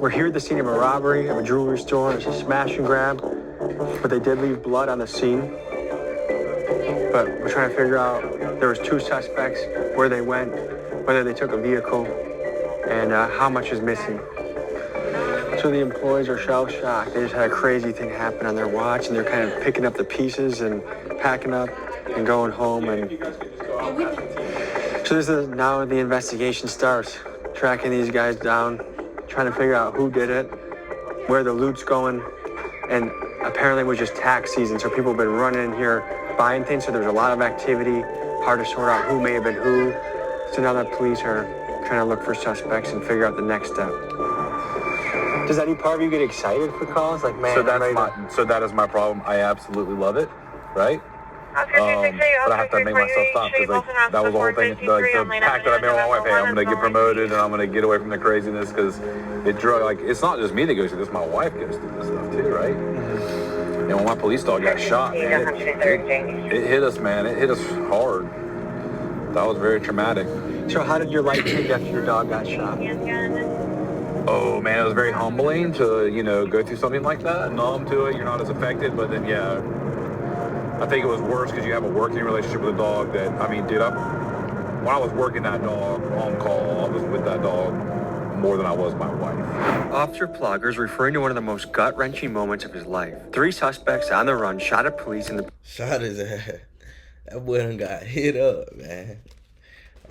We're here at the scene of a robbery of a jewelry store. It's a smash and grab, but they did leave blood on the scene. But we're trying to figure out, there was 2 suspects, where they went, whether they took a vehicle, and how much is missing. So the employees are shell-shocked. They just had a crazy thing happen on their watch, and they're kind of picking up the pieces and packing up and going home. And so this is now the investigation starts, tracking these guys down, trying to figure out who did it, where the loot's going, and apparently it was just tax season, so people have been running in here buying things, so there's a lot of activity, hard to sort out who may have been who. So now the police are trying to look for suspects and figure out the next step. Does any part of you get excited for calls? Like, man, So that is my problem. I absolutely love it, right? But I have to make myself stop because like that was the whole thing. The pact that I made with my wife. Hey, I'm gonna get promoted and I'm gonna get away from the craziness because it's not just me that goes through this. My wife goes through this stuff too, right? And when my police dog got shot, man, it hit us, man. It hit us hard. That was very traumatic. So how did your life change after your dog got shot? Oh man, it was very humbling to go through something like that. Numb to it, you're not as affected, but then yeah. I think it was worse because you have a working relationship with a dog that, I mean, dude, when I was working that dog on call, I was with that dog more than I was my wife. Officer Plogger is referring to one of the most gut-wrenching moments of his life. 3 suspects on the run shot at police in the... Shot his ass. That boy done got hit up, man.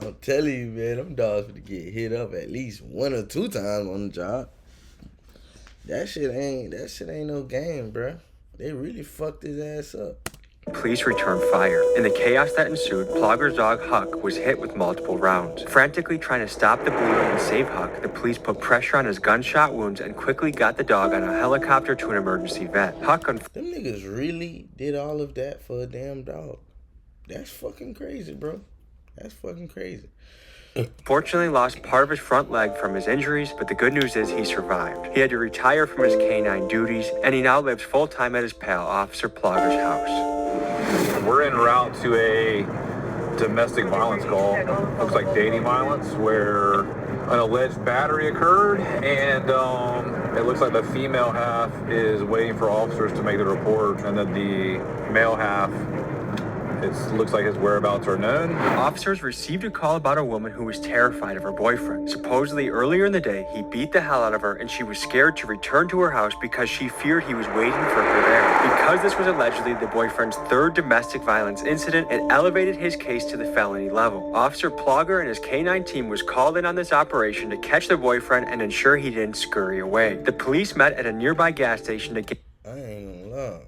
I'm telling you, man, them dogs would get hit up at least 1 or 2 times on the job. That shit ain't no game, bruh. They really fucked his ass up. Police returned fire. In the chaos that ensued, Plogger's dog Huck was hit with multiple rounds. Frantically trying to stop the bleeding and save Huck, the police put pressure on his gunshot wounds and quickly got the dog on a helicopter to an emergency vet. Them niggas really did all of that for a damn dog. That's fucking crazy, bro. That's fucking crazy. Fortunately lost part of his front leg from his injuries, but the good news is he survived. He had to retire from his canine duties, and he now lives full-time at his pal, Officer Plogger's house. We're en route to a domestic violence call. Looks like dating violence, where an alleged battery occurred, and it looks like the female half is waiting for officers to make the report, and then the male half, it looks like his whereabouts are known. Officers received a call about a woman who was terrified of her boyfriend. Supposedly earlier in the day, he beat the hell out of her and she was scared to return to her house because she feared he was waiting for her there. Because this was allegedly the boyfriend's 3rd domestic violence incident, it elevated his case to the felony level. Officer Plogger and his canine team was called in on this operation to catch the boyfriend and ensure he didn't scurry away. The police met at a nearby gas station to get... I ain't gonna lie.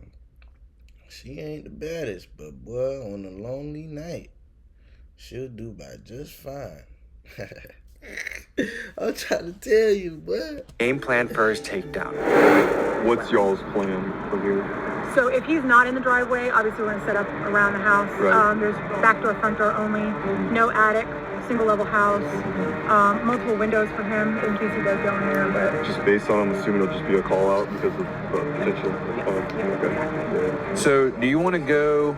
She ain't the baddest, but boy, on a lonely night, she'll do by just fine. I'm trying to tell you, boy. Game plan for his takedown. What's y'all's plan from here? So if he's not in the driveway, obviously we're going to set up around the house. Right. There's back door, front door only, no attic, single level house, multiple windows for him in case he does go in there. But Just based on, I'm assuming it'll just be a call out because of potential. Okay. So, do you want to go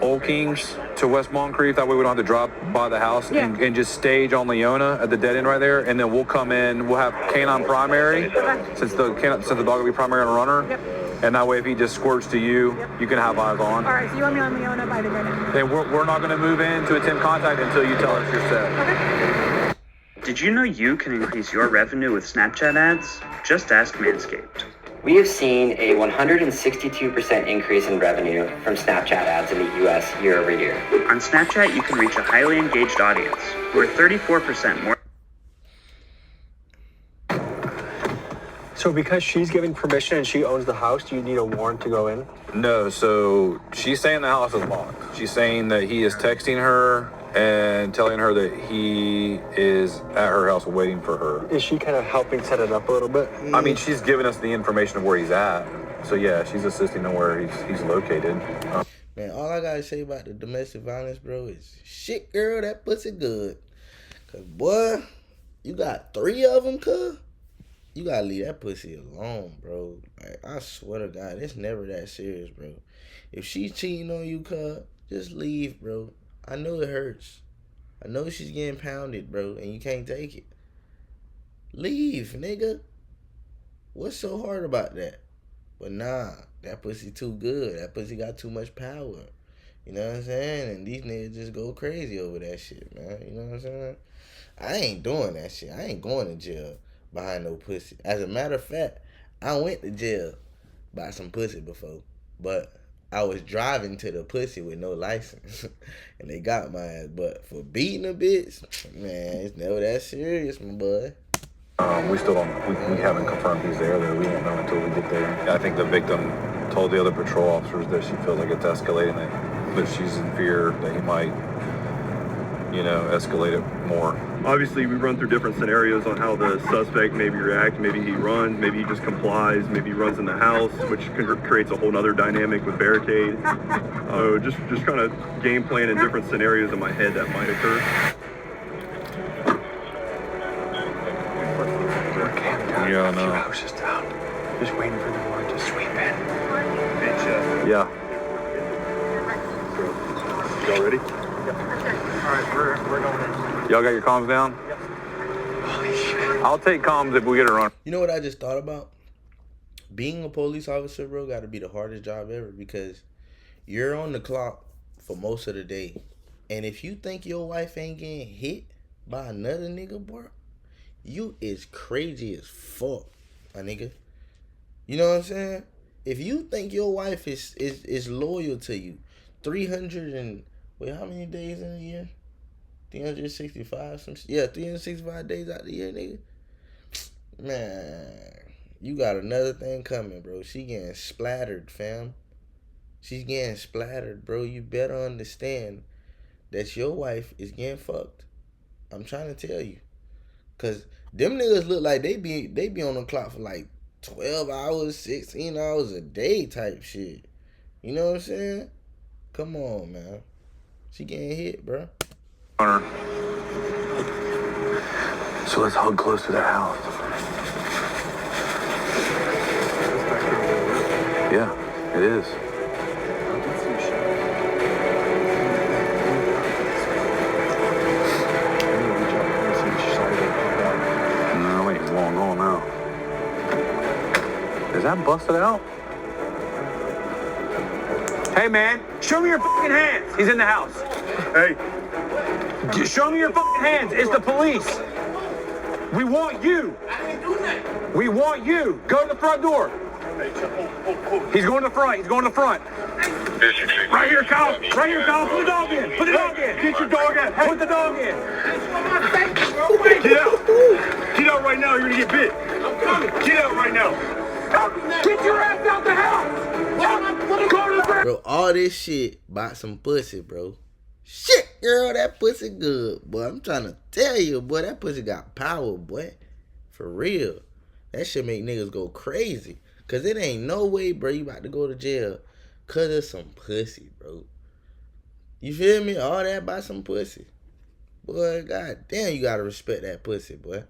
Old Kings to West Moncrief? That way we don't have to drop by the house and just stage on Leona at the dead end right there, and then we'll come in. We'll have canine primary since the dog will be primary and a runner. Yep. And that way, if he just squirts to you, you can have eyes on. All right, so you want me on Leona by the dead end? Then we're not going to move in to attempt contact until you tell us you're set. Did you know you can increase your revenue with Snapchat ads? Just ask Manscaped. We have seen a 162% increase in revenue from Snapchat ads in the US year over year. On Snapchat, you can reach a highly engaged audience. We're 34% more. So because she's giving permission and she owns the house, do you need a warrant to go in? No, so she's saying the house is locked. She's saying that he is texting her and telling her that he is at her house waiting for her. Is she kind of helping set it up a little bit? I mean, she's giving us the information of where he's at. So yeah, she's assisting on where he's located. Man, all I gotta say about the domestic violence, bro, is shit, girl, that pussy good. Cause boy, you got 3 of them, cuz. You gotta leave that pussy alone, bro. Like, I swear to God, it's never that serious, bro. If she's cheating on you, cuz, just leave, bro. I know it hurts. I know she's getting pounded, bro, and you can't take it. Leave, nigga. What's so hard about that? But nah, that pussy too good. That pussy got too much power. You know what I'm saying? And these niggas just go crazy over that shit, man. You know what I'm saying? I ain't doing that shit. I ain't going to jail behind no pussy. As a matter of fact, I went to jail by some pussy before. But I was driving to the pussy with no license. And they got my ass. But for beating a bitch, man, it's never that serious, my boy. We still don't, we haven't confirmed he's there, though. We won't know until we get there. I think the victim told the other patrol officers that she feels like it's escalating, that she's in fear that he might, you know, escalate it more. Obviously, we run through different scenarios on how the suspect maybe reacts. Maybe he runs, maybe he just complies, maybe he runs in the house, which creates a whole other dynamic with barricade. Just kind of game plan in different scenarios in my head that might occur. Yeah, I know. House is down. Just waiting for the word to sweep in. Yeah. Y'all ready? All right, we're going in. Y'all got your comms down? Yep. Holy shit. I'll take comms if we get it run. You know what I just thought about? Being a police officer, bro, got to be the hardest job ever because you're on the clock for most of the day. And if you think your wife ain't getting hit by another nigga, bro, you is crazy as fuck, my nigga. You know what I'm saying? If you think your wife is loyal to you, 300 and wait, how many days in a year? 365 365 days out of the year, nigga. Man, you got another thing coming, bro. She getting splattered, fam. She's getting splattered, bro. You better understand that your wife is getting fucked. I'm trying to tell you. Cause them niggas look like they be on the clock for like 12 hours, 16 hours a day type shit. You know what I'm saying? Come on, man. She getting hit, bro. So let's hug close to the house. Yeah, it is. No, wait, long on now. Is that busted out? Hey, man, show me your fucking hands. He's in the house. Hey. Show me your fucking hands. It's the police. We want you. We want you. Go to the front door. He's going to the front. He's going to the front. Right here, Kyle. Right here, Kyle. Put the dog in. Put the dog in. Get your dog in. Put the dog in. Get out. Get out right now. You're going to get bit. I'm coming. Get out right now. Get your ass out the house. Bro, all this shit about some pussy, bro. Shit, girl, that pussy good, boy. I'm trying to tell you, boy, that pussy got power, boy. For real. That shit make niggas go crazy. Cause it ain't no way, bro, you about to go to jail cause of some pussy, bro. You feel me? All that about some pussy. Boy, god damn, you gotta respect that pussy, boy.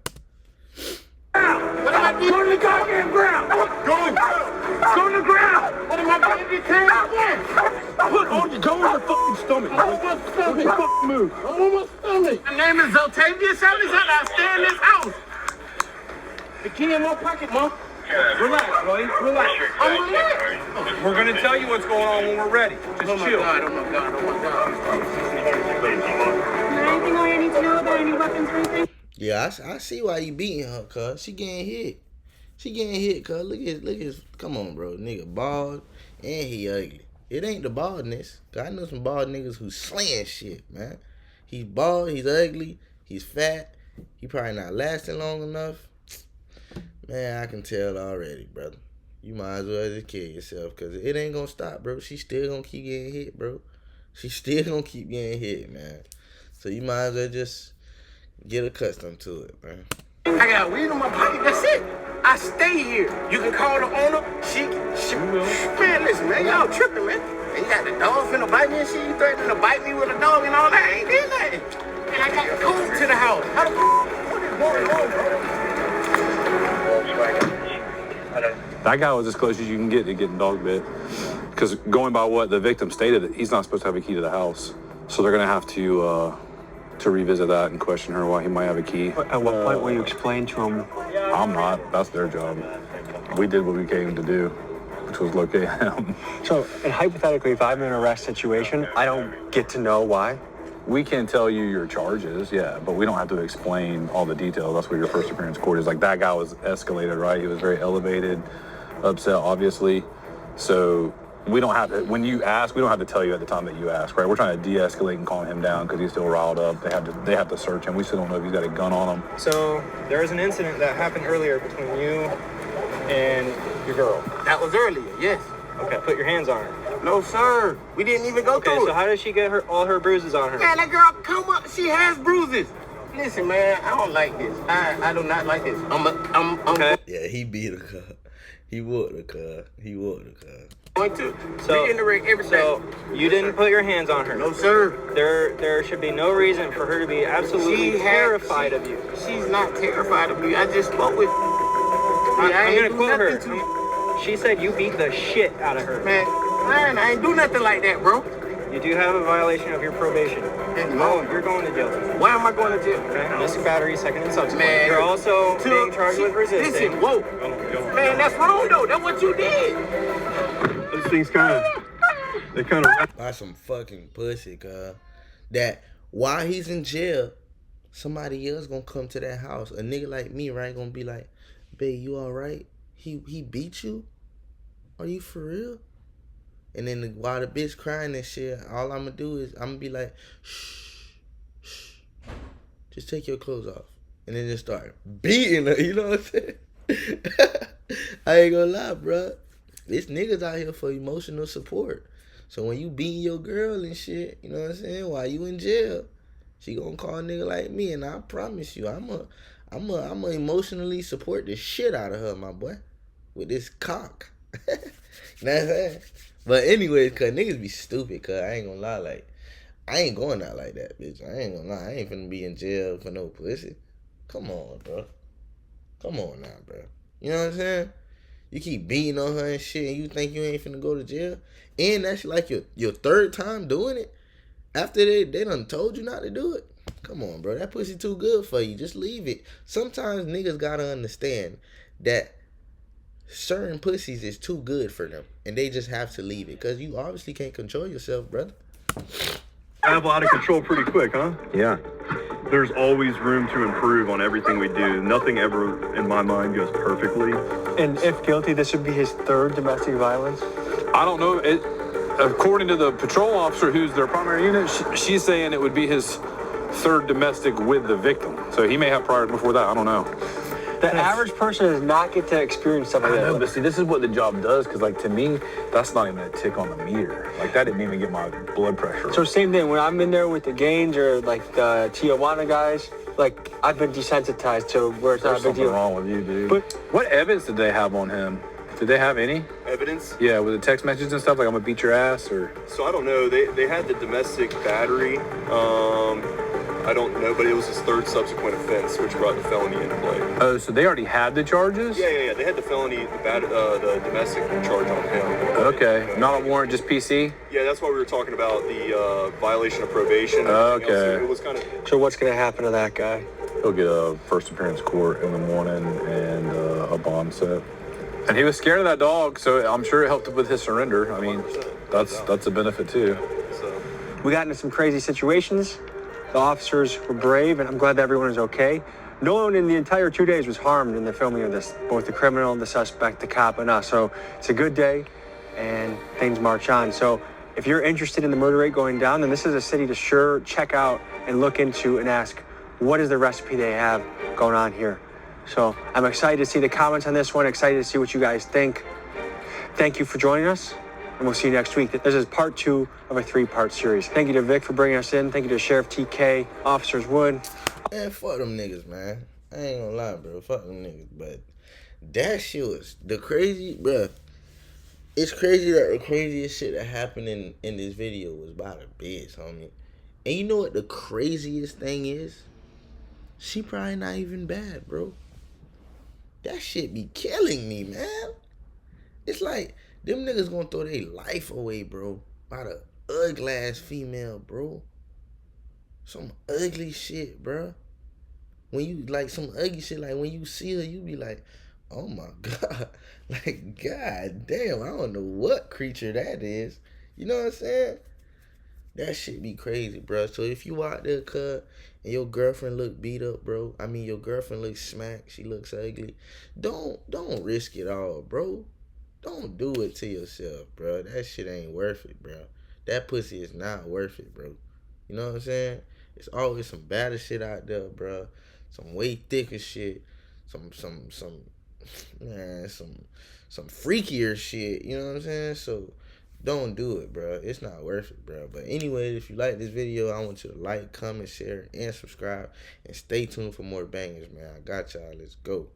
Go to the goddamn ground. Go to the ground. What am I going to go in your fucking stomach. Okay, fucking move. I'm on my stomach. My name is Zeltavius Ellis, and I stay in this house. The key in my pocket, Mom. Relax, buddy. Relax. I'm relaxed. We're gonna tell you what's going on when we're ready. Just chill. Oh my God. Is there anything I need to know about any weapons or anything? Yeah, I see why you beating her, cuz. She getting hit. She getting hit, cuz. Look at his, come on, bro. Nigga bald and he ugly. It ain't the baldness. Cause I know some bald niggas who slaying shit, man. He's bald, he's ugly, he's fat. He probably not lasting long enough. Man, I can tell already, brother. You might as well just kill yourself, cause it ain't gonna stop, bro. She still gonna keep getting hit, bro. She still gonna keep getting hit, man. So you might as well just get accustomed to it, man. I got weed in my pocket, that's it. I stay here. You can call the owner. She man, listen, man, y'all tripping, man. And you got the dog finna bite me and shit. You threatening to bite me with a dog and all that. I ain't did nothing. And I got food to the house. How the what is going on, bro? That guy was as close as you can get to getting dog bit. Because going by what the victim stated, he's not supposed to have a key to the house. So they're going to have to revisit that and question her why he might have a key. At what point will you explain to him? I'm not. That's their job. we did what we came to do, which was locate him. So, and hypothetically, if I'm in an arrest situation, I don't get to know why? We can tell you your charges, yeah, but we don't have to explain all the details. That's what your first appearance court is. Like, that guy was escalated, right? He was very elevated, upset, obviously. So we don't have to, when you ask, we don't have to tell you at the time that you ask, right? We're trying to de-escalate and calm him down because he's still riled up. They have to search him. We still don't know if he's got a gun on him. So there was an incident that happened earlier between you and your girl. That was earlier, yes. Okay, put your hands on her. No, sir. We didn't even go through it. Okay, so how did she get all her bruises on her? Man, that girl, come up. She has bruises. Listen, man, I don't like this. I do not like this. I'm okay. Yeah, he beat her, cuz. He whooped her, cuz. He whooped her, cuz. Going to reiterate everything. So you didn't put your hands on her? No, sir. There should be no reason for her to be absolutely terrified of you. She's not terrified of me. I just spoke with I'm going to quote her. She said you beat the shit out of her. Man, I ain't do nothing like that, bro. You do have a violation of your probation. You're going to jail. Why am I going to jail? Okay. Domestic battery, second and subsequent. Man, you're also being charged with resisting. Listen, whoa. Man, that's wrong, though. That's what you did. Those things they kind of... By some fucking pussy, cuz. That while he's in jail, somebody else gonna come to that house. A nigga like me, right, gonna be like, babe, you alright? He beat you? Are you for real? And then while the bitch crying and shit, all I'm gonna do is I'm gonna be like, shh, just take your clothes off. And then just start beating her, you know what I'm saying? I ain't gonna lie, bro. This niggas out here for emotional support. So when you beating your girl and shit, you know what I'm saying, while you in jail, she gonna call a nigga like me, and I promise you, I'ma emotionally support the shit out of her, my boy, with this cock. You know what I'm saying? But anyways, cuz niggas be stupid, cuz I ain't gonna lie, like, I ain't going out like that, bitch. I ain't gonna lie, I ain't finna be in jail for no pussy. Come on, bro. Come on now, bro. You know what I'm saying? You keep beating on her and shit, and you think you ain't finna go to jail? And that's like your third time doing it? After they done told you not to do it? Come on, bro. That pussy too good for you. Just leave it. Sometimes niggas gotta understand that certain pussies is too good for them, and they just have to leave it, because you obviously can't control yourself, brother. Have out of control pretty quick, huh? Yeah. There's always room to improve on everything we do. Nothing ever, in my mind, goes perfectly. And if guilty, this would be his third domestic violence? I don't know. According to the patrol officer who's their primary unit, she's saying it would be his third domestic with the victim. So he may have prior before that. I don't know. The average person does not get to experience something like that. I know, but see, this is what the job does, because, like, to me, that's not even a tick on the meter. Like, that didn't even get my blood pressure. So same thing, when I'm in there with the Gaines or, like, the Tijuana guys, like, I've been desensitized to where it's not a big deal. There's something wrong with you, dude. But what evidence did they have on him? Did they have any? Evidence? Yeah, with the text messages and stuff, like, I'm gonna beat your ass, or? So I don't know. They had the domestic battery. I don't know, but it was his third subsequent offense, which brought the felony into play. Oh, so they already had the charges? Yeah. They had the felony, the domestic charge on him. Okay, not a warrant, just PC? Yeah, that's why we were talking about the violation of probation. Okay. It was kind of. So what's gonna happen to that guy? He'll get a first appearance court in the morning and a bond set. And he was scared of that dog, so I'm sure it helped with his surrender. I mean, that's a benefit too. We got into some crazy situations. The officers were brave, and I'm glad that everyone is okay. No one in the entire 2 days was harmed in the filming of this, both the criminal, the suspect, the cop, and us. So it's a good day, and things march on. So if you're interested in the murder rate going down, then this is a city to sure check out and look into and ask, what is the recipe they have going on here? So I'm excited to see the comments on this one, excited to see what you guys think. Thank you for joining us, and we'll see you next week. This is part 2 of a 3-part series. Thank you to Vic for bringing us in. Thank you to Sheriff TK, Officers Wood. Man, fuck them niggas, man. I ain't gonna lie, bro. Fuck them niggas. But that shit was the crazy, bro. It's crazy that the craziest shit that happened in this video was about a bitch, homie. And you know what the craziest thing is? She probably not even bad, bro. That shit be killing me, man. It's like, them niggas gonna throw their life away, bro. By the ugly ass female, bro. Some ugly shit, bro. When you, like, some ugly shit, like, when you see her, you be like, Oh my God. Like, God damn, I don't know what creature that is. You know what I'm saying? That shit be crazy, bro. So if you out there, cuz, and your girlfriend look beat up, bro. I mean, your girlfriend looks smacked. She looks ugly. Don't risk it all, bro. Don't do it to yourself, bro. That shit ain't worth it, bro. That pussy is not worth it, bro. You know what I'm saying? It's always some badder shit out there, bro. Some way thicker shit. Some freakier shit. You know what I'm saying? So don't do it, bro. It's not worth it, bro. But anyway, if you like this video, I want you to like, comment, share, and subscribe. And stay tuned for more bangers, man. I got y'all. Let's go.